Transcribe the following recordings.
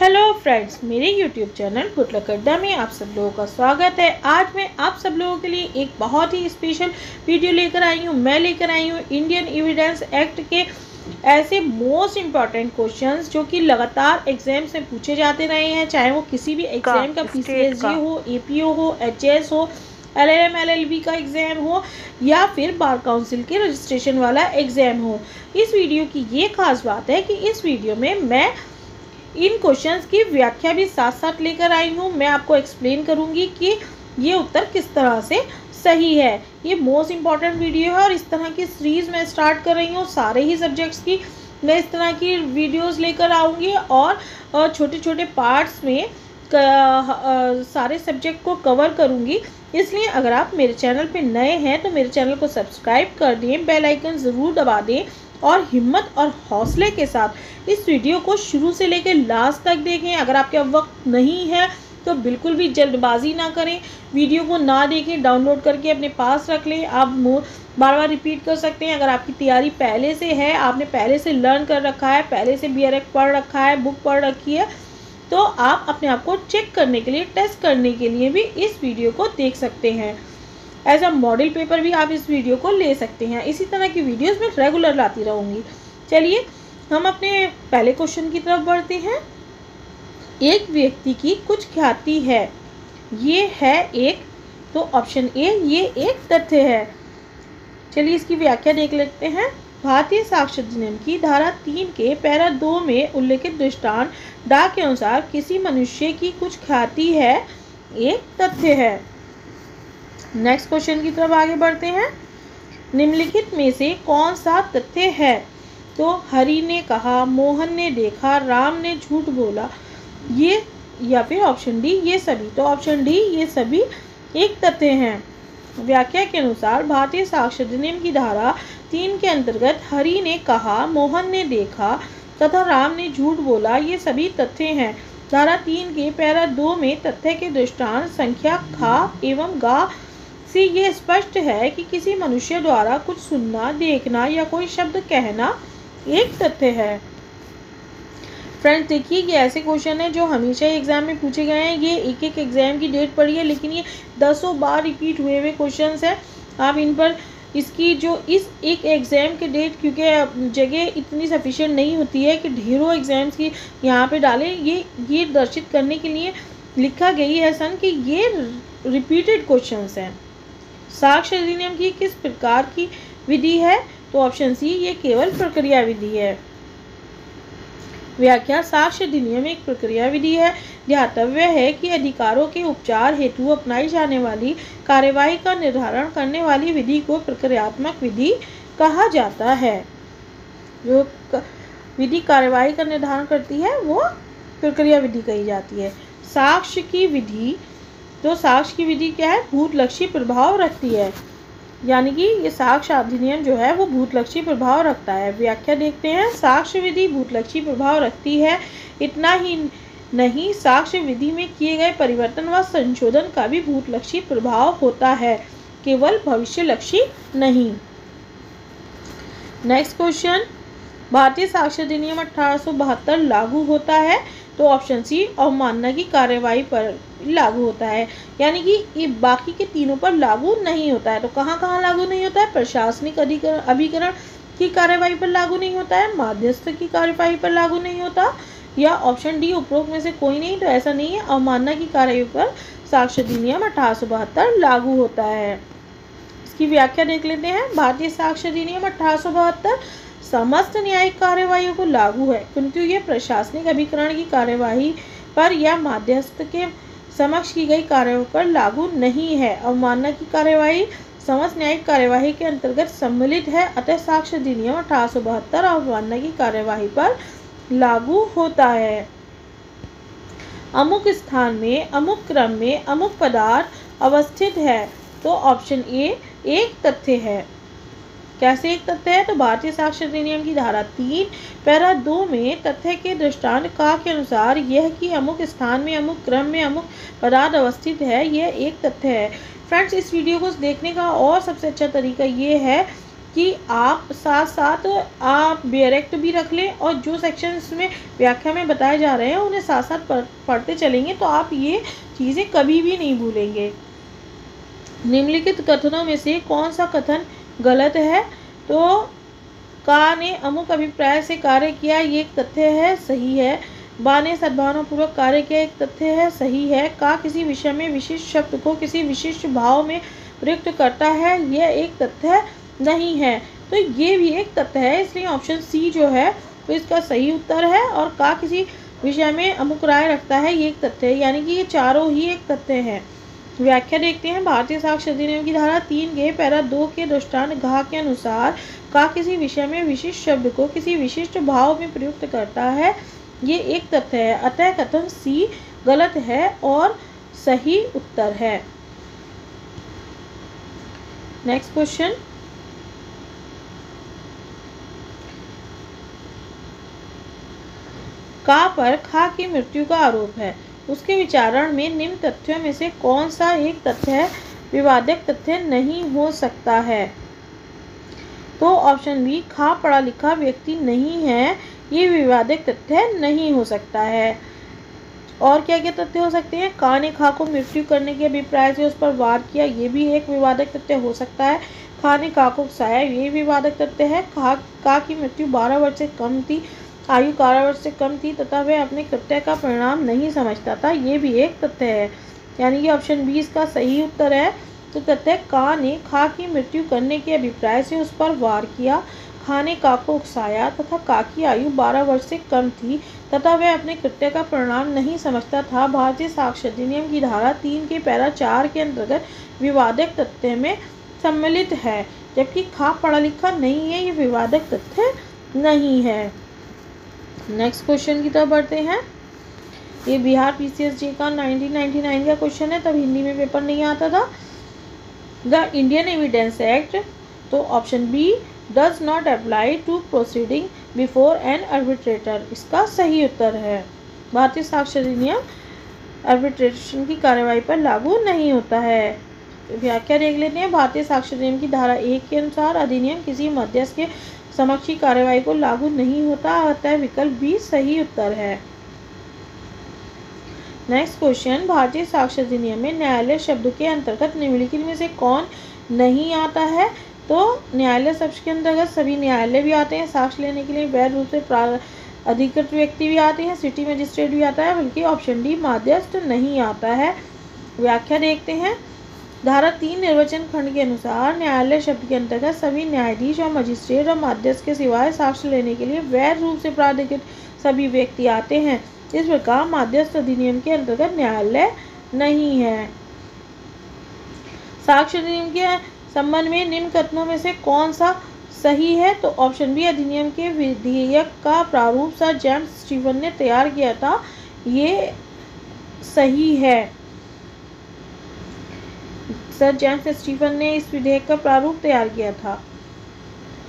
Hello friends, मेरे YouTube channel good luck अड्डा में आप सब लोगों का स्वागत है। आज मैं आप सब लोगों के लिए एक बहुत ही स्पेशल वीडियो लेकर आई हूँ। मैं लेकर आई हूँ इंडियन एविडेंस एक्ट के ऐसे मोस्ट इम्पॉर्टेंट क्वेश्चंस जो कि लगातार एग्जाम्स में पूछे जाते रहे हैं, चाहे वो किसी भी एग्जाम का PCSG हो, APO हो, HS हो, LLM LLB का एग्ज़ाम हो या फिर बार काउंसिल के रजिस्ट्रेशन वाला एग्ज़ाम हो। इस वीडियो की ये खास बात है कि इस वीडियो में मैं इन क्वेश्चंस की व्याख्या भी साथ साथ लेकर आई हूँ। मैं आपको एक्सप्लेन करूँगी कि ये उत्तर किस तरह से सही है। ये मोस्ट इम्पॉर्टेंट वीडियो है और इस तरह की सीरीज़ मैं स्टार्ट कर रही हूँ। सारे ही सब्जेक्ट्स की मैं इस तरह की वीडियोस लेकर आऊँगी और छोटे छोटे पार्ट्स में सारे सब्जेक्ट को कवर करूँगी। इसलिए अगर आप मेरे चैनल पे नए हैं तो मेरे चैनल को सब्सक्राइब कर दें, बेल आइकन ज़रूर दबा दें और हिम्मत और हौसले के साथ इस वीडियो को शुरू से लेकर लास्ट तक देखें। अगर आपके वक्त नहीं है तो बिल्कुल भी जल्दबाजी ना करें, वीडियो को ना देखें, डाउनलोड करके अपने पास रख लें। आप बार बार रिपीट कर सकते हैं। अगर आपकी तैयारी पहले से है, आपने पहले से लर्न कर रखा है, पहले से BRF पढ़ रखा है, बुक पढ़ रखी है, तो आप अपने आप को चेक करने के लिए, टेस्ट करने के लिए भी इस वीडियो को देख सकते हैं। एज अ मॉडल पेपर भी आप इस वीडियो को ले सकते हैं। इसी तरह की वीडियोस मैं रेगुलर लाती रहूँगी। चलिए हम अपने पहले क्वेश्चन की तरफ बढ़ते हैं। एक व्यक्ति की कुछ ख्याति है, ये है एक, तो ऑप्शन ए ये एक तथ्य है। चलिए इसकी व्याख्या देख लेते हैं। भारतीय साक्ष्य अधिनियम की धारा 3 के पैरा 2 में उल्लेखित दृष्टांत डा के अनुसार किसी मनुष्य की कुछ ख्याति है एक तथ्य है। नेक्स्ट क्वेश्चन की तरफ आगे बढ़ते हैं। निम्नलिखित में से कौन सा तथ्य है? तो हरि ने कहा, मोहन ने देखा, राम ने झूठ बोला, ये, या फिर ऑप्शन डी ये सभी। तो ऑप्शन डी ये सभी एक तथ्य हैं। व्याख्या के अनुसार भारतीय साक्ष्य अधिनियम की धारा 3 के अंतर्गत हरि ने कहा, मोहन ने देखा तथा राम ने झूठ बोला, ये सभी तथ्य हैं। धारा 3 के पैरा 2 में तथ्य के दृष्टांत संख्या खा एवं गा से ये स्पष्ट है कि किसी मनुष्य द्वारा कुछ सुनना, देखना या कोई शब्द कहना एक तथ्य है। फ्रेंड्स देखिए, ये ऐसे क्वेश्चन है जो हमेशा एग्जाम में पूछे गए हैं। ये एक एक एग्जाम की डेट पड़ी है, लेकिन ये दसों बार रिपीट हुए क्वेश्चंस हैं। आप इन पर इसकी जो इस एक एग्ज़ाम के डेट, क्योंकि जगह इतनी सफिशिएंट नहीं होती है कि ढेरों एग्जाम्स की यहाँ पे डालें, ये दर्शित करने के लिए लिखा गई है सन कि ये रिपीटेड क्वेश्चंस हैं। साक्ष्य अधिनियम की किस प्रकार की विधि है? तो ऑप्शन सी ये केवल प्रक्रिया विधि है। व्याख्या। साक्ष्य अधिनियम एक प्रक्रिया विधि है। ध्यातव्य है कि अधिकारों के उपचार हेतु अपनाई जाने वाली कार्यवाही का निर्धारण करने वाली विधि को प्रक्रियात्मक विधि कहा जाता है। जो विधि कार्यवाही का निर्धारण करती है वो प्रक्रिया विधि कही जाती है। साक्ष्य की विधि, तो साक्ष्य की विधि क्या है? भूतलक्षी प्रभाव रखती है, यानी कि ये साक्ष्य अधिनियम जो है वो भूतलक्षी प्रभाव रखता है। व्याख्या देखते हैं। साक्ष्य विधि भूतलक्षी प्रभाव रखती है। इतना ही नहीं, साक्ष्य विधि में किए गए परिवर्तन व संशोधन का भी भूतलक्षी प्रभाव होता है, केवल भविष्यलक्षी नहीं। Next question. भारतीय साक्ष्य अधिनियम 1872 लागू होता है, तो ऑप्शन सी अवमानना की कार्यवाही पर लागू होता है, यानी कि ये बाकी के तीनों पर लागू नहीं होता है। तो कहाँ कहाँ लागू नहीं होता है? प्रशासनिक अभिकरण की कार्यवाही पर लागू नहीं होता है, माध्यस्थ की कार्यवाही पर लागू नहीं होता, या ऑप्शन डी उपरोक्त में से कोई नहीं। तो ऐसा नहीं है, अवमानना की कार्यवाही पर साक्ष्य अधिनियम 1872 लागू होता है। इसकी व्याख्या देख लेते हैं। भारतीय साक्ष्य अधिनियम 1872 समस्त न्यायिक कार्यवाहियों को लागू है, किंतु ये प्रशासनिक अभिकरण की कार्यवाही पर या माध्यस्थ के समक्ष की गई कार्रवाई पर लागू नहीं है। अवमानना की कार्यवाही समस्त न्यायिक कार्यवाही के अंतर्गत सम्मिलित है, अतः साक्ष्य अधिनियम 1872 अवमानना की कार्यवाही पर लागू होता है। अमुक स्थान में, अमुक क्रम में, अमुक पदार्थ अवस्थित है, तो ऑप्शन ए एक तथ्य है। कैसे एक तथ्य है? तो भारतीय साक्ष्य अधिनियम की धारा 3 पैरा 2 में तथ्य के दृष्टांत का के अनुसार यह कि अमुक स्थान में, अमुक क्रम में, अमुक पदार्थ अवस्थित है, यह एक तथ्य है। फ्रेंड्स इस वीडियो को देखने का और सबसे अच्छा तरीका ये है कि आप साथ साथ आप डायरेक्ट भी रख लें और जो सेक्शंस में व्याख्या में बताए जा रहे हैं उन्हें साथ साथ पढ़ते चलेंगे तो आप ये चीज़ें कभी भी नहीं भूलेंगे। निम्नलिखित कथनों में से कौन सा कथन गलत है? तो का ने अमुक अभिप्राय से कार्य किया, ये एक तथ्य है, सही है। बा ने सद्भावनापूर्वक कार्य किया, एक तथ्य है, सही है। का किसी विषय में विशिष्ट शब्द को किसी विशिष्ट भाव में प्रयुक्त करता है, यह एक तथ्य नहीं है। तो ये भी एक तथ्य है, इसलिए ऑप्शन सी जो है तो इसका सही उत्तर है। और का किसी विषय में अमुक राय रखता है, ये एक तथ्य है, यानी कि ये चारों ही एक तथ्य है। व्याख्या देखते हैं। भारतीय साक्ष्य अधिनियम की धारा 3 के पैरा 2 के दृष्टांत घ के अनुसार का किसी विषय में विशिष्ट शब्द को किसी विशिष्ट भाव में प्रयुक्त करता है, ये एक तथ्य है। अतः कथन सी गलत है और सही उत्तर है। नेक्स्ट क्वेश्चन, का पर खा की मृत्यु का आरोप है, उसके विचारण में निम्न तथ्यों में से कौन सा एक तथ्य विवादक तथ्य नहीं हो सकता है? तो ऑप्शन बी, खा पढ़ा लिखा व्यक्ति नहीं है, ये विवादक तथ्य नहीं हो सकता है। और क्या क्या तथ्य हो सकते हैं? का ने खा को मृत्यु करने के अभिप्राय से उस पर वार किया, ये भी एक विवादक तथ्य हो सकता है। खा ने का को उकसाया, ये विवादक तथ्य है। का की मृत्यु 12 वर्ष से कम थी, आयु 12 वर्ष से कम थी तथा वह अपने कृत्य का परिणाम नहीं समझता था, ये भी एक तथ्य है। यानी कि ऑप्शन बी इसका सही उत्तर है। तो तथ्य का ने खा की मृत्यु करने के अभिप्राय से उस पर वार किया, खा ने का को उकसाया तथा का की आयु 12 वर्ष से कम थी तथा वह अपने कृत्य का परिणाम नहीं समझता था, भारतीय साक्ष्य अधिनियम की धारा 3 के पैरा 4 के अंतर्गत विवादक तथ्य में सम्मिलित है। जबकि खा पढ़ा लिखा नहीं है, ये विवादक तथ्य नहीं है। नेक्स्ट क्वेश्चन की तरफ बढ़ते हैं। ये बिहार पीसीएसजे का 1999 का क्वेश्चन है, तब हिंदी में पेपर नहीं आता था। द इंडियन एविडेंस एक्ट, तो option B does not apply to proceeding before an arbitrator, इसका सही उत्तर है। भारतीय साक्ष्य अधिनियम आर्बिट्रेशन की कार्यवाही पर लागू नहीं होता है। व्याख्या देख लेते हैं। भारतीय साक्ष्य अधिनियम की धारा 1 के अनुसार अधिनियम किसी मध्यस्थ के समक्ष की कार्यवाही को लागू नहीं होता, अतः विकल्प बी सही उत्तर है। नेक्स्ट क्वेश्चन, भारतीय साक्ष्य अधिनियम में न्यायालय शब्द के अंतर्गत निम्नलिखित में से कौन नहीं आता है? तो न्यायालय शब्द के अंतर्गत सभी न्यायालय भी आते हैं, साक्ष्य लेने के लिए वैध रूप से अधिकृत व्यक्ति भी आते हैं, सिटी मजिस्ट्रेट भी आता है, बल्कि ऑप्शन डी मध्यस्थ नहीं आता है। व्याख्या देखते हैं। धारा 3 निर्वचन खंड के अनुसार न्यायालय शब्द के अंतर्गत सभी न्यायाधीश और मजिस्ट्रेट और मध्यस्थ के सिवाय साक्ष्य लेने के लिए वैध रूप से प्राधिकृत सभी व्यक्ति आते हैं। इस प्रकार मध्यस्थ अधिनियम के अंतर्गत न्यायालय नहीं है। साक्ष्य अधिनियम के संबंध में निम्न कथनों में से कौन सा सही है? तो ऑप्शन बी अधिनियम के विधेयक का प्रारूप सर जेम्स स्टीफन ने तैयार किया था, ये सही है। सर जेम्स स्टीफन ने इस विधेयक का प्रारूप तैयार किया था।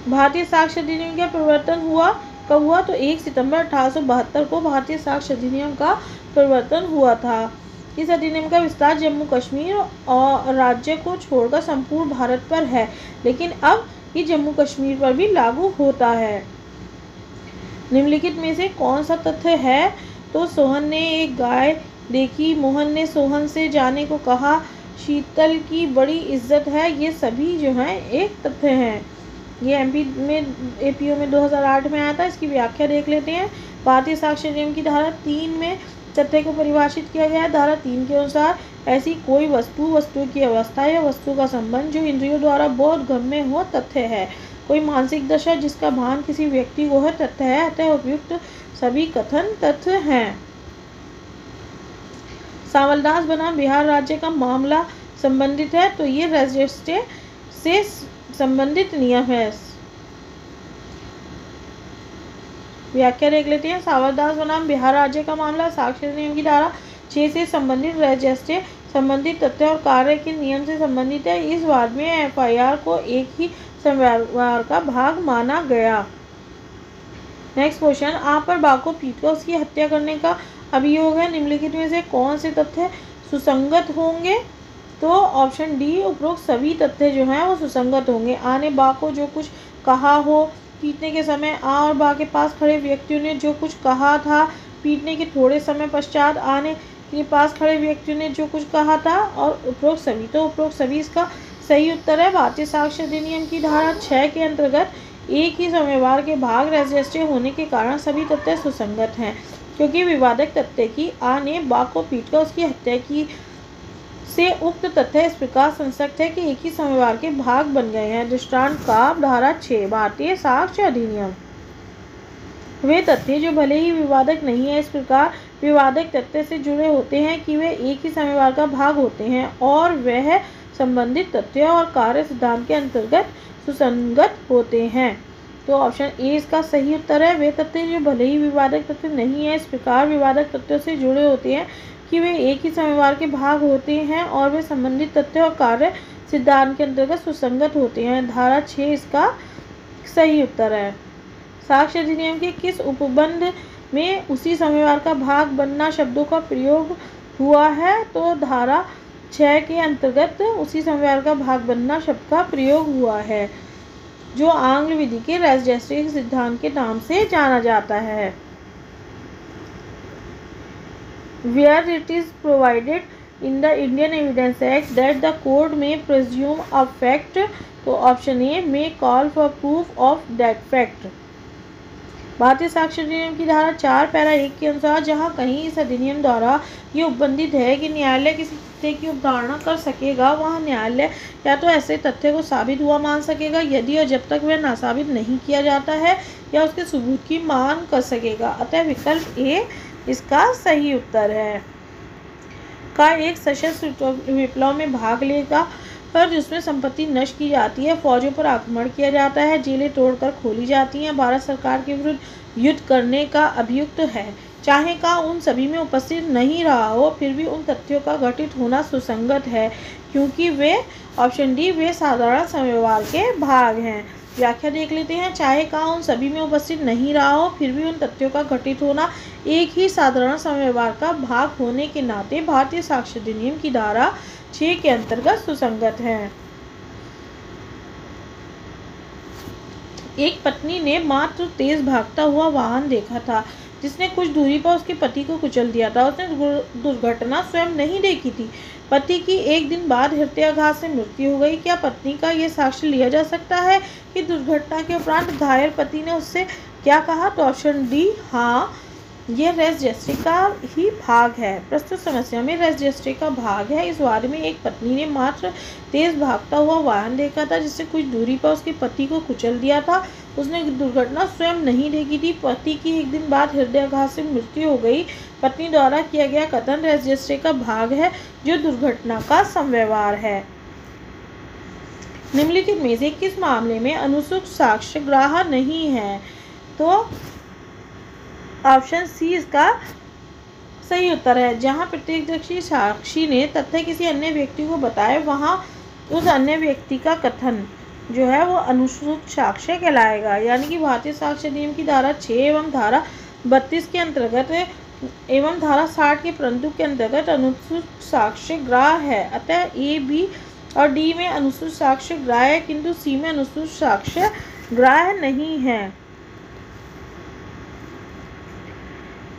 भारतीय साक्ष्य अधिनियम का परिवर्तन हुआ कब हुआ? तो 1 सितंबर 1872 को भारतीय साक्ष्य अधिनियम का परिवर्तन हुआ था। इस अधिनियम का विस्तार जम्मू कश्मीर और राज्य को छोड़कर संपूर्ण भारत पर है, लेकिन अब ये जम्मू कश्मीर पर भी लागू होता है। निम्नलिखित में से कौन सा तथ्य है? तो सोहन ने एक गाय देखी, मोहन ने सोहन से जाने को कहा, शीतल की बड़ी इज्जत है, ये सभी जो हैं एक तथ्य हैं। ये एपीओ में 2008 में आया था। इसकी व्याख्या देख लेते हैं। भारतीय साक्ष्य अधिनियम की धारा 3 में तथ्य को परिभाषित किया गया है। धारा 3 के अनुसार ऐसी कोई वस्तु की अवस्था या वस्तु का संबंध जो इंद्रियों द्वारा बोधगम्य हो तथ्य है। कोई मानसिक दशा जिसका भान किसी व्यक्ति को है तथ्य है, अतः उपयुक्त सभी कथन तथ्य हैं। सावलदास बनाम बिहार राज्य का मामला संबंधित है, तो ये रजिस्ट्रे से संबंधित नियम है। व्याख्या देख लेते हैं। सावलदास बनाम बिहार राज्य का मामला साक्ष्य अधिनियम की धारा 6 से संबंधित रजिस्ट्रे संबंधित तथ्य और कार्य के नियम से संबंधित है। इस वाद में एफआईआर को एक ही संवैर का भाग माना गया। नेक्स्ट क्वेश्चन, आप पर बा को पीटकर उसकी हत्या करने का अभियोग है। निम्नलिखित में से कौन से तथ्य सुसंगत होंगे? तो ऑप्शन डी उपरोक्त सभी तथ्य जो हैं वो सुसंगत होंगे। आ ने बा को जो कुछ कहा हो, पीटने के समय आ और बा के पास खड़े व्यक्तियों ने जो कुछ कहा था, पीटने के थोड़े समय पश्चात आ ने के पास खड़े व्यक्तियों ने जो कुछ कहा था, और उपरोक्त सभी। तो उपरोक्त सभी इसका सही उत्तर है। भारतीय साक्ष्य अधिनियम की धारा 6 के अंतर्गत एक ही समयवार के भाग रजिस्ट्री होने के कारण सभी तथ्य सुसंगत हैं, क्योंकि विवादक तथ्य की आ ने बा को पीटकर उसकी हत्या की से उक्त तथ्य इस प्रकार संसक्त है कि एक ही समयवार के भाग बन गए हैं। दृष्टांत का धारा 6 भारतीय साक्ष्य अधिनियम। वे तथ्य जो भले ही विवादक नहीं है, इस प्रकार विवादक तथ्य से जुड़े होते हैं कि वे एक ही समयवार का भाग होते हैं और वह संबंधित तथ्य और कार्य सिद्धांत के अंतर्गत सुसंगत होते हैं। तो ऑप्शन ए इसका सही उत्तर है। वे तथ्य जो भले ही विवादक तथ्य नहीं है, इस प्रकार विवादक तथ्यों से जुड़े होते हैं कि वे एक ही समयवार के भाग होते हैं और वे संबंधित तथ्य और कार्य सिद्धांत के अंतर्गत सुसंगत होते हैं। धारा 6 इसका सही उत्तर है। साक्ष्य अधिनियम के किस उपबंध में उसी समयवार का भाग बनना शब्दों का प्रयोग हुआ है? तो धारा 6 के अंतर्गत उसी समयवार का भाग बनना शब्द का प्रयोग हुआ है, जो आंग्ल विधि के रेज़ सिद्धांत के नाम से जाना जाता है। Where it is provided in the Indian Evidence Act that the court may presume a fact, तो option A may call for proof of that fact। भारतीय साक्ष्य अधिनियम की धारा 4 पैरा 1 के अनुसार जहाँ कहीं इस अधिनियम द्वारा ये उपबंधित है कि न्यायालय किसी तथ्य की अवधारणा कर सकेगा, वहाँ न्यायालय या तो ऐसे तथ्य को साबित हुआ मान सकेगा यदि और जब तक वह नासाबित नहीं किया जाता है, या उसके सबूत की मांग कर सकेगा। अतः विकल्प ए इसका सही उत्तर है। का एक सशस्त्र विप्लव में भाग लेगा पर जिसमें संपत्ति नष्ट की जाती है, फौजों पर आक्रमण किया जाता है, जेलें तोड़कर खोली जाती हैं, भारत सरकार के विरुद्ध युद्ध करने का अभियुक्त है, चाहे का उन सभी में उपस्थित नहीं रहा हो, फिर भी उन तथ्यों का घटित होना सुसंगत है, क्योंकि वे ऑप्शन डी वे साधारण समयवार के भाग हैं। व्याख्या देख लेते हैं। चाहे का उन सभी में उपस्थित नहीं रहा हो, फिर भी उन तथ्यों का घटित होना एक ही साधारण समयवार का भाग होने के नाते भारतीय साक्ष्य अधिनियम की धारा 6 के अंतर्गत सुसंगत है। एक पत्नी ने मात्र तेज भागता हुआ वाहन देखा था जिसने कुछ दूरी पर उसके पति को कुचल दिया था। उसने दुर्घटना स्वयं नहीं देखी थी। पति की एक दिन बाद हृदयाघात से मृत्यु हो गई। क्या पत्नी का यह साक्ष्य लिया जा सकता है कि दुर्घटना के उपरांत घायल पति ने उससे क्या कहा? तो ऑप्शन डी हाँ, यह रेस जस्टिस का ही भाग है। प्रस्तुत समस्या में रेस जस्टिस का भाग है। इस वार्ड में एक पत्नी ने मात्र तेज भागता हुआ वाहन देखा था जिससे कुछ दूरी पर उसके पति को कुचल दिया था। उसने दुर्घटना स्वयं नहीं देखी थी। पति की एक दिन बाद हृदयाघात से मृत्यु हो गई। पत्नी द्वारा किया गया कथन रेस जस्टिस का भाग है जो दुर्घटना का समव्यवहार है। निम्नलिखित में से किस मामले में अनुसूचित साक्ष्य ग्राह्य नहीं है? तो ऑप्शन सी इसका सही उत्तर है। जहां प्रत्यक्षदर्शी साक्षी ने तथ्य किसी अन्य व्यक्ति को बताए, वहां उस अन्य व्यक्ति का कथन जो है वो अनुसूचित साक्ष्य कहलाएगा। यानी कि भारतीय साक्ष्य अधिनियम की धारा 6 एवं धारा 32 के अंतर्गत एवं धारा 60 के परंतु के अंतर्गत अनुसूचित साक्ष्य ग्राह्य है। अतः ए, बी और डी में अनुसूचित साक्ष्य ग्राह्य है, किंतु सी में अनुसूचित साक्ष्य ग्राह्य नहीं है।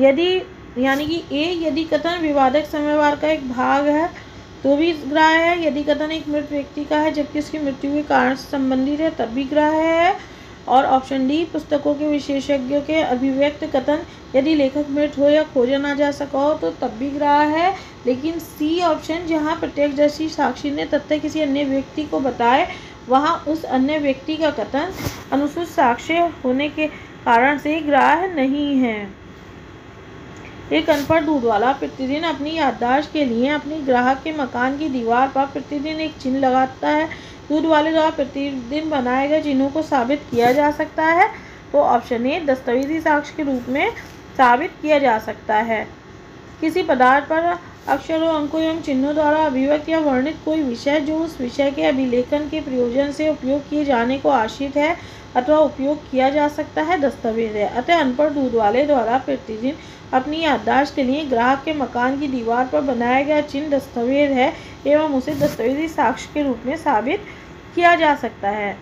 यदि यानी कि ए, यदि कथन विवादक समयवार का एक भाग है तो भी ग्राह्य है। यदि कथन एक मृत व्यक्ति का है जबकि उसकी मृत्यु के कारण से संबंधित है तब भी ग्राह्य है। और ऑप्शन डी, पुस्तकों के विशेषज्ञों के अभिव्यक्त कथन यदि लेखक मृत हो या खोजा ना जा सका हो तो तब भी ग्राह्य है। लेकिन सी ऑप्शन, जहां प्रत्यक्षदर्शी साक्षी ने तथ्य किसी अन्य व्यक्ति को बताए, वहां उस अन्य व्यक्ति का कथन अनुसूचित साक्ष्य होने के कारण से ग्राह्य नहीं है। एक अनपढ़ दूध वाला प्रतिदिन अपनी याददाश्त के लिए अपने ग्राहक के मकान की दीवार पर प्रतिदिन एक चिन्ह लगाता है। दूध वाले द्वारा प्रतिदिन बनाए गए चिन्हों को साबित किया जा सकता है। तो ऑप्शन ए, दस्तावेजी साक्ष्य के रूप में साबित किया जा सकता है। किसी पदार्थ पर अक्षरों, अंकों एवं चिन्हों द्वारा अभिव्यक्त या वर्णित कोई विषय जो उस विषय के अभिलेखन के प्रयोजन से उपयोग किए जाने को आश्रित है अथवा उपयोग किया जा सकता है, दस्तावेज है। अतः अनपढ़ दूध वाले द्वारा प्रतिदिन अपनी याददाश्त के लिए ग्राहक के मकान की दीवार पर बनाया गया चिन्ह दस्तावेज है एवं उसे दस्तावेजी साक्ष्य के रूप में साबित किया जा सकता है।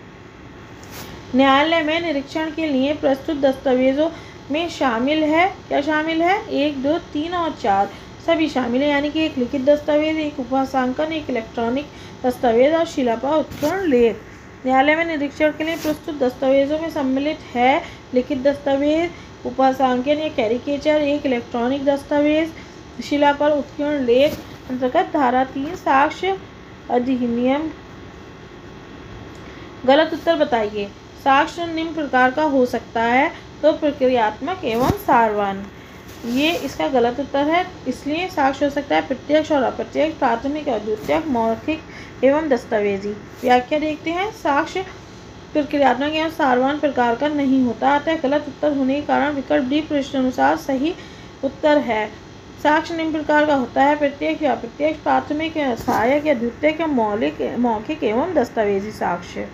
न्यायालय में निरीक्षण के लिए प्रस्तुत दस्तावेजों में शामिल है, क्या शामिल है, 1, 2, 3 और 4 सभी शामिल है, यानी कि एक लिखित दस्तावेज, एक उपभाषांकन, एक इलेक्ट्रॉनिक दस्तावेज और शिलापा उत्कीर्ण लेख। न्यायालय में निरीक्षण के लिए प्रस्तुत दस्तावेजों में सम्मिलित है लिखित दस्तावेज, उपभाषांकन या कैरिकेचर, एक इलेक्ट्रॉनिक दस्तावेज, शिला पर उत्कीर्ण लेख। अंतर्गत धारा 3 साक्ष्य अधिनियम। गलत उत्तर बताइए। साक्ष्य निम्न प्रकार का हो सकता है, तो प्रक्रियात्मक एवं सारवान, ये इसका गलत उत्तर है। इसलिए साक्ष्य हो सकता है प्रत्यक्ष और अप्रत्यक्ष, प्राथमिक और द्वितीयक, मौखिक एवं दस्तावेजी। व्याख्या देखते हैं। साक्ष्य प्रक्रियात्मक एवं सारवान प्रकार का नहीं होता, अतः गलत उत्तर होने के कारण विकल्प डी प्रश्नानुसार सही उत्तर है। साक्ष्य निम्न प्रकार का होता है प्रत्यक्ष या अप्रत्यक्ष, प्राथमिक या सहायक या द्वितीयक या मौखिक एवं दस्तावेजी साक्ष्य।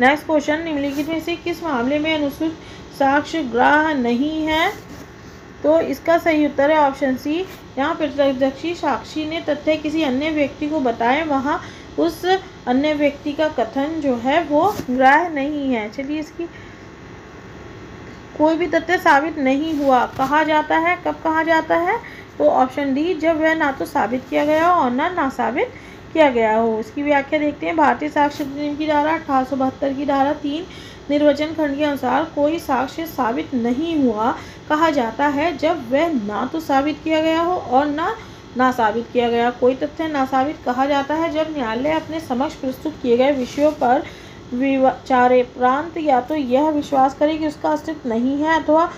नेक्स्ट क्वेश्चन, निम्नलिखित में से किस मामले में अनुसूचित साक्ष्य ग्राह्य नहीं है? तो इसका सही उत्तर है ऑप्शन सी। यहाँ प्रत्यक्षदर्शी साक्षी ने तथ्य किसी अन्य व्यक्ति को बताए, वहाँ उस अन्य व्यक्ति का कथन जो है वो ग्राह्य नहीं है। चलिए, इसकी कोई भी तथ्य साबित नहीं हुआ कहा जाता है, कब कहा जाता है? तो ऑप्शन डी, जब वह ना तो साबित किया गया हो और ना साबित किया गया हो। इसकी व्याख्या देखते हैं। भारतीय साक्ष्य अधिनियम की धारा 1872 की धारा 3 निर्वचन खंड के अनुसार कोई साक्ष्य साबित नहीं हुआ कहा जाता है जब वह ना तो साबित किया गया हो और ना साबित किया गया। कोई तथ्य ना साबित कहा जाता है जब न्यायालय अपने समक्ष प्रस्तुत किए गए विषयों पर विचारोपरांत या तो यह विश्वास करे कि उसका अस्तित्व नहीं है, अथवा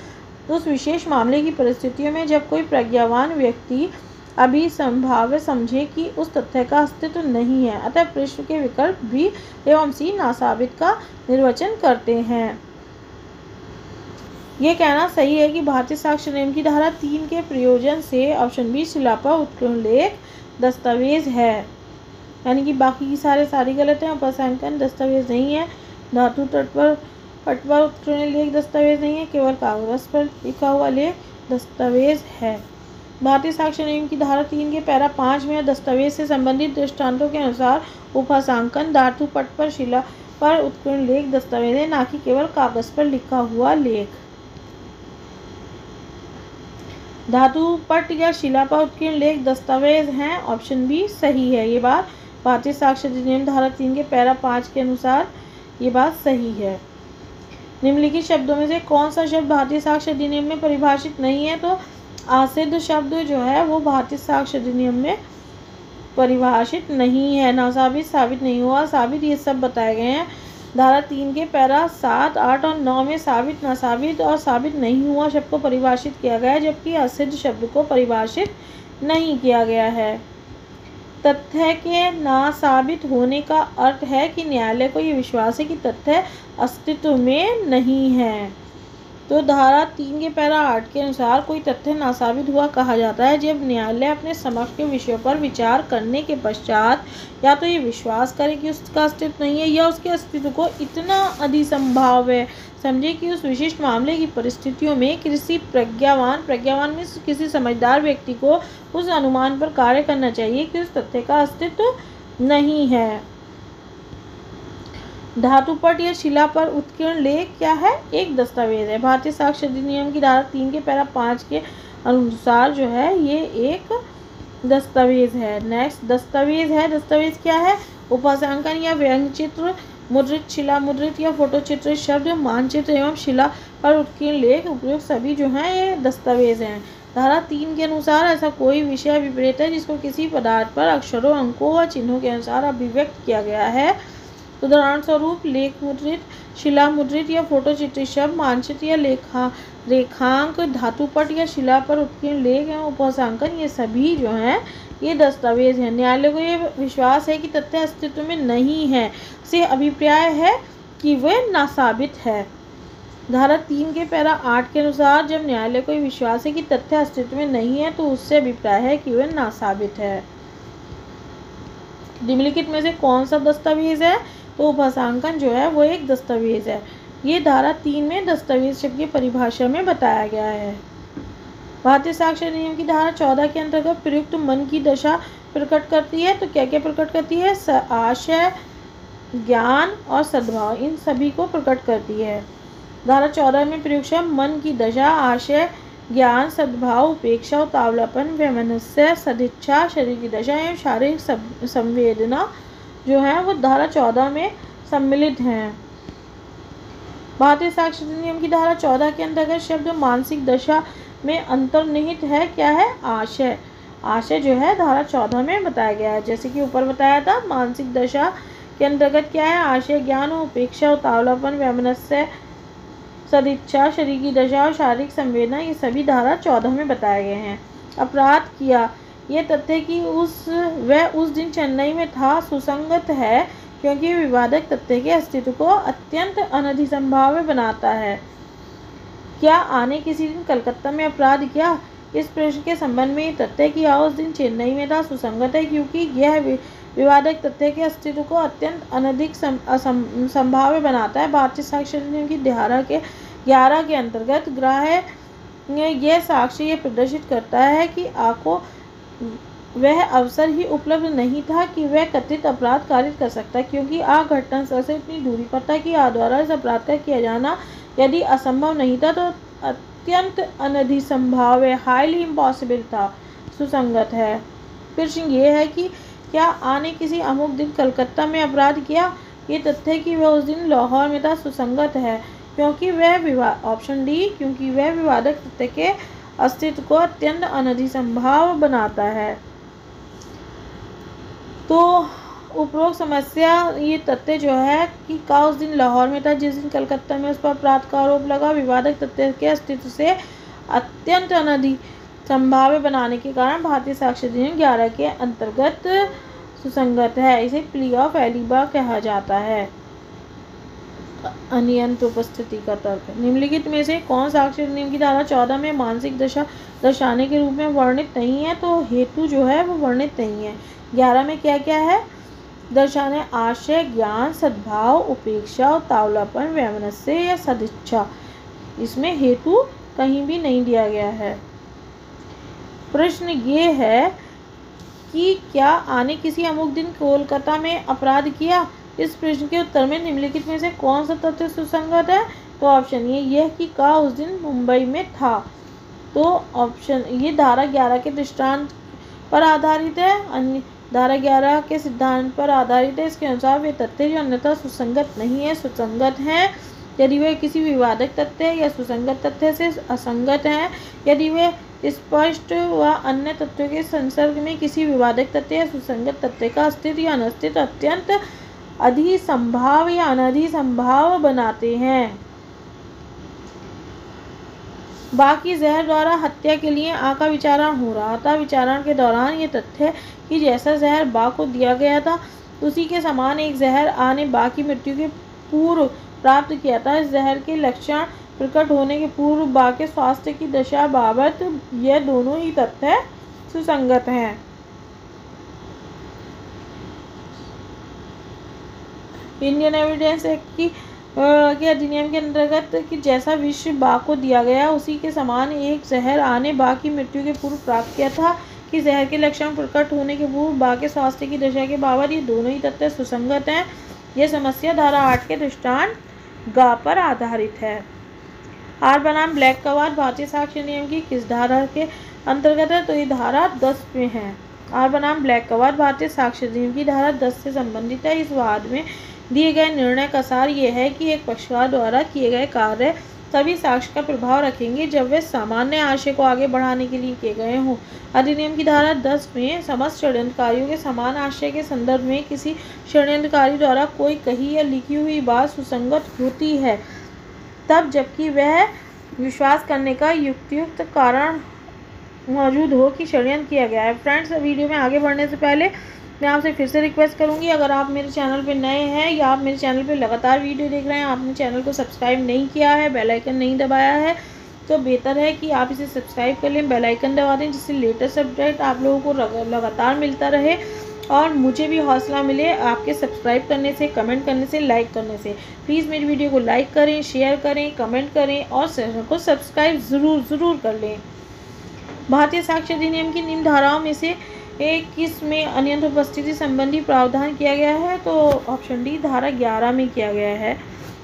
उस विशेष मामले की परिस्थितियों में जब कोई प्रज्ञावान व्यक्ति अभी संभाव्य समझे कि उस तथ्य का अस्तित्व नहीं है। अतः प्रश्न के विकल्प बी एवं सी नासाबित का निर्वचन करते हैं। ये कहना सही है कि भारतीय साक्ष्य अधिनियम की धारा 3 के प्रयोजन से ऑप्शन बी शिलापा उत्कीर्ण लेख दस्तावेज है, यानी कि बाकी की सारी गलत हैं। उपभाषांकन दस्तावेज नहीं है, धातु तट पर उत्कीर्ण लेख दस्तावेज नहीं है, केवल कागज पर लिखा हुआ लेख दस्तावेज है। भारतीय साक्ष्य अधिनियम की धारा 3 के पैरा 5 में दस्तावेज से संबंधित दृष्टांतों के अनुसार उपभाषांकन धातु पट पर शिला पर उत्कीर्ण लेख दस्तावेज है, ना कि केवल कागज पर लिखा हुआ लेख। धातु पट या शिला पर उत्कीर्ण लेख दस्तावेज हैं, ऑप्शन बी सही है। ये बात भारतीय साक्ष्य अधिनियम धारा 3 के पैरा 5 के अनुसार ये बात सही है। निम्नलिखित शब्दों में से कौन सा शब्द भारतीय साक्ष्य अधिनियम में परिभाषित नहीं है? तो आसिद्ध शब्द जो है वो भारतीय साक्ष्य अधिनियम में परिभाषित नहीं है। नासाबित, साबित नहीं हुआ, साबित, ये सब बताए गए हैं। धारा 3 के पैरा 7, 8 और 9 में साबित, नासाबित और साबित नहीं हुआ शब्द को परिभाषित किया गया है, जबकि असिद्ध शब्द को परिभाषित नहीं किया गया है। तथ्य के नासाबित होने का अर्थ है कि न्यायालय को ये विश्वास है कि तथ्य अस्तित्व में नहीं है। तो धारा 3 के पैरा 8 के अनुसार कोई तथ्य नासाबित हुआ कहा जाता है जब न्यायालय अपने समक्ष के विषयों पर विचार करने के पश्चात या तो ये विश्वास करे कि उसका अस्तित्व नहीं है, या उसके अस्तित्व को इतना अधिसंभाव्य समझे कि उस विशिष्ट मामले की परिस्थितियों में किसी प्रज्ञावान में किसी समझदार व्यक्ति को उस अनुमान पर कार्य करना चाहिए कि उस तथ्य का अस्तित्व नहीं है। धातुपट या शिला पर उत्कीर्ण लेख क्या है? एक दस्तावेज है। भारतीय साक्ष्य अधिनियम की धारा 3 के पैरा 5 के अनुसार जो है ये एक दस्तावेज है। नेक्स्ट, दस्तावेज है। दस्तावेज क्या है? उपभाषांकन या व्यंग्य चित्र, मुद्रित, शिला मुद्रित या फोटो चित्रित शब्द, मानचित्र एवं शिला पर उत्कीर्ण लेख उपयोग सभी जो हैं ये दस्तावेज हैं। धारा 3 के अनुसार ऐसा कोई विषय विपरीत है जिसको किसी पदार्थ पर अक्षरों, अंकों व चिन्हों के अनुसार अभिव्यक्त किया गया है। उदाहरण स्वरूप लेख मुद्रित, शिला मुद्रित या फोटो चित्रित शब्द, मानचित्र या रेखांक, धातुपट या शिला पर उत्कीर्ण लेख एवं उपभाषांकन, ये सभी जो हैं ये दस्तावेज हैं। न्यायालय को ये विश्वास है कि तथ्य अस्तित्व में नहीं है, से अभिप्राय है कि वह नासाबित है। धारा 3 के पैरा 8 के अनुसार जब न्यायालय को ये विश्वास है कि तथ्य अस्तित्व में नहीं है तो उससे अभिप्राय है कि वह नासाबित है। निम्नलिखित में से कौन सा दस्तावेज है? तो उपभाषांकन जो है वो एक दस्तावेज है। ये धारा 3 में दस्तावेज शब्द की परिभाषा में बताया गया है। भारतीय साक्षर अधिनियम की धारा 14 के अंतर्गत प्रयुक्त मन की दशा प्रकट करती है। तो क्या क्या प्रकट करती है? आशय, ज्ञान और सद्भाव, इन सभी को प्रकट करती है। धारा 14 में प्रयुक्त शब्द मन की दशा, आशय, ज्ञान, सद्भाव, उपेक्षा, उतावलापन, वैमनस्य, सदिच्छा, शरीर की दशा एवं शारीरिक संवेदना जो है वो धारा 14 में सम्मिलित हैं। भारतीय साक्षर अधिनियम की धारा 14 के अंतर्गत शब्द मानसिक दशा में अंतर्निहित है। क्या है? आशय। आशय जो है धारा 14 में बताया गया है। जैसे कि ऊपर बताया था, मानसिक दशा के अंतर्गत क्या है? आशय, ज्ञान, उपेक्षा, उतावलापन, वैमनस्य, सदिच्छा, शरीर की दशा और शारीरिक संवेदना, ये सभी धारा 14 में बताए गए हैं। अपराध किया, ये तथ्य कि वह उस दिन चेन्नई में था सुसंगत है, क्योंकि विवादक तथ्य के अस्तित्व को अत्यंत अनधिसंभाव्य बनाता है। क्या आने किसी दिन कलकत्ता में अपराध किया? इस प्रश्न के संबंध में ये तथ्य कि उस दिन चेन्नई में था सुसंगत है, क्योंकि यह विवादक तथ्य के अस्तित्व को अत्यंत अनधिक संभाव्य बनाता है। भारतीय साक्ष्य अधिनियम की धारा के 11 के अंतर्गत ग्राह्य यह साक्ष्य ये प्रदर्शित करता है कि को वह अवसर ही उपलब्ध नहीं था कि वह कथित अपराध कारित कर सकता, क्योंकि घटनास्थल से इतनी दूरी पर था कि द्वारा इस अपराध का किया जाना यदि असंभव नहीं था तो अत्यंत अनधिसंभाव्य, हाईली इम्पॉसिबल था, सुसंगत है। प्रश्न ये है कि क्या आने किसी अमुक दिन कलकत्ता में अपराध किया? ये तथ्य कि वह उस दिन लाहौर में था सुसंगत है, क्योंकि वह ऑप्शन डी, क्योंकि वह विवादक तथ्य के अस्तित्व को अत्यंत अनधिसंभाव्य बनाता है। तो उपरोक्त समस्या ये तथ्य जो है कि उस दिन लाहौर में था जिस दिन कलकत्ता में उस पर अपराध का आरोप लगा, विवादक तथ्य के अस्तित्व से अत्यंत अनधिसंभाव्य बनाने के कारण भारतीय साक्ष्य अधिनियम 11 के अंतर्गत सुसंगत है। इसे प्ली ऑफ एलिबा कहा जाता है। अनियंत उपस्थिति का तर्क, निम्नलिखित में से कौन साक्ष्य अधिनियम की धारा 14 में मानसिक दशा दर्शाने के रूप में वर्णित नहीं है? तो हेतु जो है वो वर्णित नहीं है। 11 में क्या क्या है? दर्शाने आशय, ज्ञान, सद्भाव, उपेक्षा, उतावलापन, वैमनस्य या सदिच्छा। इसमें हेतु कहीं भी नहीं दिया गया है। प्रश्न ये है कि क्या आने किसी अमुक दिन कोलकाता में अपराध किया? इस प्रश्न के उत्तर में निम्नलिखित में से कौन सा तथ्य सुसंगत है? तो ऑप्शन यह कि उस दिन मुंबई में था। तो ऑप्शन ये धारा 11 के दृष्टांत पर आधारित है, धारा 11 के सिद्धांत पर आधारित है। इसके अनुसार वे तथ्य जो अन्यथा सुसंगत नहीं है सुसंगत हैं यदि वे किसी विवादक तथ्य या सुसंगत तथ्य से असंगत हैं, यदि वे स्पष्ट व अन्य तथ्यों के संसर्ग में किसी विवादक तथ्य या सुसंगत तथ्य का अस्तित्व या अनस्तित्व अत्यंत अधिसंभाव या अनधिसंभाव बनाते हैं। बाकी जहर द्वारा हत्या के लिए का विचारण हो रहा था। विचारण के दौरान ये तथ्य कि जैसा जहर को दिया गया था उसी के समान एक जहर ने की मृत्यु के पूर्व प्राप्त किया था। इस जहर के लक्षण प्रकट होने के पूर्व के स्वास्थ्य की दशा बाबत यह दोनों ही तथ्य सुसंगत हैं। इंडियन एविडेंस एक्ट के अधिनियम के अंतर्गत कि जैसा विष को दिया गया उसी के समान एक जहर ने की मृत्यु के पूर्व प्राप्त किया था कि जहर के लक्षण प्रकट होने के पूर्व के स्वास्थ्य की दशा के बाबत ये दोनों ही तथ्य सुसंगत हैं। यह समस्या धारा 8 के दृष्टांत पर आधारित है। आर बनाम ब्लैक कवार भारतीय साक्ष्य नियम की किस धारा के अंतर्गत है? तो ये धारा 10 में है। आर बनाम ब्लैक कवार भारतीय साक्ष्य नियम की धारा 10 से संबंधित है। इस वाद में दिए गए निर्णय का सार यह है कि एक पक्षकार द्वारा किए गए कार्य तभी साक्ष्य का प्रभाव रखेंगे जब वे सामान्य आशय को आगे बढ़ाने के लिए किए गए हों। अधिनियम की धारा 10 में समस्त षड्यंत्रकारियों के समान आशय के संदर्भ में किसी षड्यंत्रकारी द्वारा कोई कही या लिखी हुई बात सुसंगत होती है तब जबकि वह विश्वास करने का युक्तियुक्त कारण मौजूद हो कि षड्यंत्र किया गया है। फ्रेंड्स, वीडियो में आगे बढ़ने से पहले मैं आपसे फिर से रिक्वेस्ट करूंगी, अगर आप मेरे चैनल पे नए हैं या आप मेरे चैनल पे लगातार वीडियो देख रहे हैं, आपने चैनल को सब्सक्राइब नहीं किया है, बेल आइकन नहीं दबाया है, तो बेहतर है कि आप इसे सब्सक्राइब कर लें, बेल आइकन दबा दें, जिससे लेटेस्ट अपडेट आप लोगों को लगातार मिलता रहे और मुझे भी हौसला मिले आपके सब्सक्राइब करने से, कमेंट करने से, लाइक करने से। प्लीज़ मेरी वीडियो को लाइक करें, शेयर करें, कमेंट करें और चैनल को सब्सक्राइब ज़रूर कर लें। भारतीय साक्ष्य अधिनियम की निम्न धाराओं में से किस में अनियंत्रित उपस्थिति संबंधी प्रावधान किया गया है? तो ऑप्शन डी धारा 11 में किया गया है।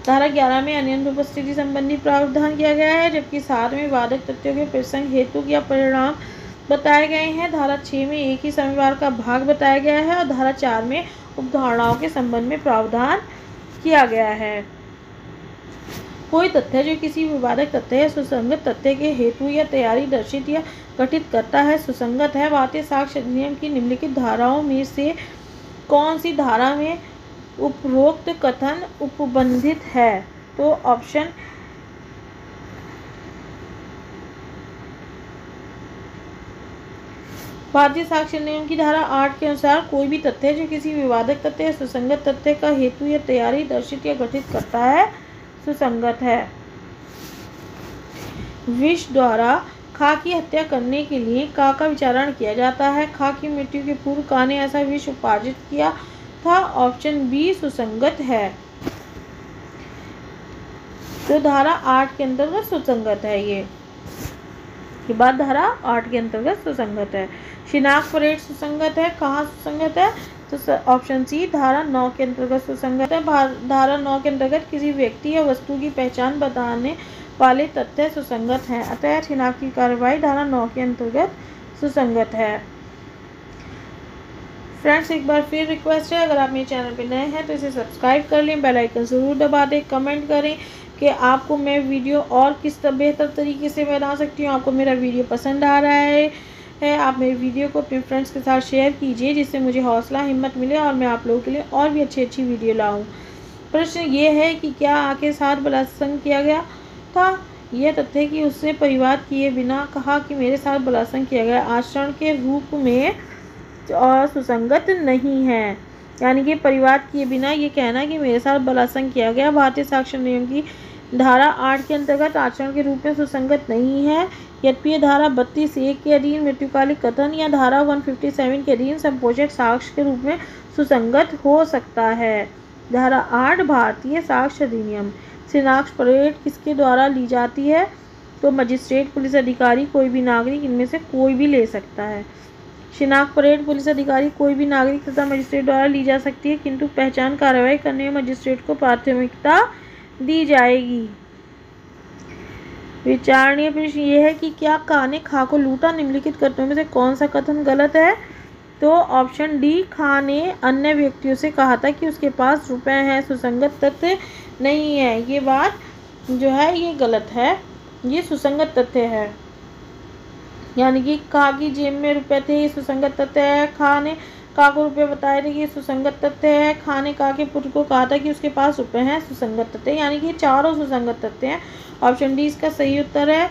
धारा 11 में अनियंत्रित उपस्थिति संबंधी प्रावधान किया गया है, जबकि 7 में बाधक तथ्यों के प्रसंग, हेतु या परिणाम बताए गए हैं। धारा 6 में एक ही समवार का भाग बताया गया है और धारा 4 में उपधारणाओं के संबंध में प्रावधान किया गया है। कोई तथ्य जो किसी विवादक तथ्य या सुसंगत तथ्य के हेतु या तैयारी दर्शित या गठित करता है, सुसंगत है। भारतीय साक्ष्य अधिनियम की निम्नलिखित धाराओं में से कौन सी धारा में उपरोक्त कथन उपबंधित है? तो ऑप्शन भारतीय साक्ष्य अधिनियम की धारा 8 के अनुसार कोई भी तथ्य जो किसी विवादक तथ्य या सुसंगत तथ्य का हेतु या तैयारी दर्शित या गठित करता है, सुसंगत है। विष द्वारा खा की हत्या करने के लिए का विचारण किया जाता है। खा की मृत्यु के पूर्व का ने ऐसा विष उपार्जित किया था। ऑप्शन बी सुसंगत है। तो धारा 8 के अंतर्गत सुसंगत है। ये बात धारा 8 के अंतर्गत सुसंगत है। शिनाख्त परेड सुसंगत है। कहाँ सुसंगत है? तो ऑप्शन सी धारा 9 के अंतर्गत सुसंगत है। धारा 9 के अंतर्गत किसी व्यक्ति या वस्तु की पहचान बताने वाले तथ्य सुसंगत हैं, अतः शिनाख्त की कार्रवाई धारा 9 के अंतर्गत सुसंगत है। फ्रेंड्स, एक बार फिर रिक्वेस्ट है, अगर आप मेरे चैनल पर नए हैं तो इसे सब्सक्राइब कर लें, बेल आइकन ज़रूर दबा दें, कमेंट करें कि आपको मैं वीडियो और किस बेहतर तरीके से बना सकती हूँ। आपको मेरा वीडियो पसंद आ रहा है आप मेरे वीडियो को अपने फ्रेंड्स के साथ शेयर कीजिए, जिससे मुझे हौसला हिम्मत मिले और मैं आप लोगों के लिए और भी अच्छी वीडियो लाऊं। प्रश्न ये है कि क्या आके साथ बलात्संग किया गया था? यह तथ्य कि उसने परिवाद किए बिना कहा कि मेरे साथ बलात्संग किया गया, आचरण के रूप में और सुसंगत नहीं है। यानी कि परिवाद किए बिना ये कहना कि मेरे साथ बलात्संग किया गया भारतीय साक्ष्य अधिनियम की धारा 8 के अंतर्गत आचरण के रूप में सुसंगत नहीं है। यद्यपि धारा 32(1) के अधीन मृत्युकालिक कथन या धारा 157 के अधीन संपोषक साक्ष्य के रूप में सुसंगत हो सकता है। धारा 8 भारतीय साक्ष्य अधिनियम। शिनाख्त परेड किसके द्वारा ली जाती है? तो मजिस्ट्रेट, पुलिस अधिकारी, कोई भी नागरिक, इनमें से कोई भी ले सकता है। शिनाख्त परेड पुलिस अधिकारी, कोई भी नागरिक तथा मजिस्ट्रेट द्वारा ली जा सकती है, किंतु पहचान कार्रवाई करने में मजिस्ट्रेट को प्राथमिकता दी जाएगी। विचारणीय प्रश्न ये है कि क्या का ने खा को लूटा? निम्नलिखित कथनों में से कौन सा कथन गलत है? तो ऑप्शन डी खा ने अन्य व्यक्तियों से कहा था कि उसके पास रुपए हैं, सुसंगत तथ्य नहीं है। ये बात जो है ये गलत है, ये सुसंगत तथ्य है। यानी कि खा की जेब में रुपए थे, ये सुसंगत तथ्य है। खा ने का को रुपए बताए थे कि सुसंगत तथ्य है। खा ने का के पुत्र को कहा था कि उसके पास रुपए हैं, सुसंगत तथ्य। यानी कि चारों सुसंगत तथ्य हैं। ऑप्शन डी इसका सही उत्तर है।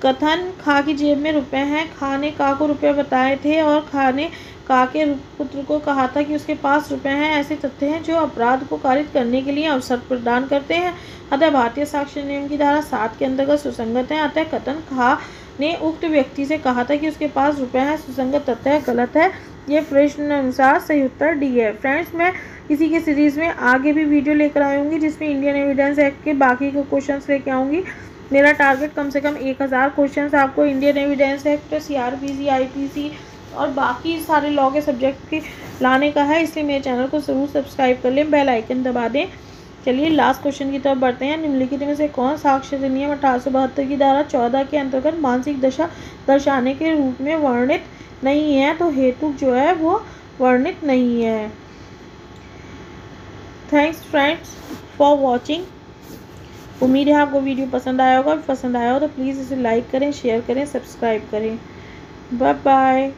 कथन खा की जेब में रुपए हैं, खा ने का को रुपए बताए थे और खा ने का के पुत्र को कहा था कि उसके पास रुपए हैं, ऐसे तथ्य हैं जो अपराध को कारित करने के लिए अवसर प्रदान करते हैं। अतः भारतीय साक्ष्य अधिनियम की धारा 7 के अंतर्गत सुसंगत है। अतः कथन खा ने उक्त व्यक्ति से कहा था कि उसके पास रुपए हैं, सुसंगत तथ्य गलत है। ये प्रश्न अनुसार सही उत्तर डी है। फ्रेंड्स, मैं इसी के सीरीज़ में आगे भी वीडियो लेकर आऊँगी जिसमें इंडियन एविडेंस एक्ट के बाकी के क्वेश्चंस लेके आऊँगी। मेरा टारगेट कम से कम 1000 क्वेश्चंस आपको Indian Evidence act, CRPC, IPC और बाकी सारे लॉ के सब्जेक्ट के लाने का है, इसलिए मेरे चैनल को ज़रूर सब्सक्राइब कर लें, बेल आइकन दबा दें। चलिए लास्ट क्वेश्चन की तरफ बढ़ते हैं। निम्नलिखित में से कौन साक्ष्य अधिनियम 1872 की धारा 14 के अंतर्गत मानसिक दशा दर्शाने के रूप में वर्णित नहीं है? तो हेतु जो है वो वर्णित नहीं है। Thanks friends for watching. उम्मीद है आपको वीडियो पसंद आया होगा। पसंद आया हो तो प्लीज़ इसे लाइक करें, शेयर करें, सब्सक्राइब करें। Bye bye.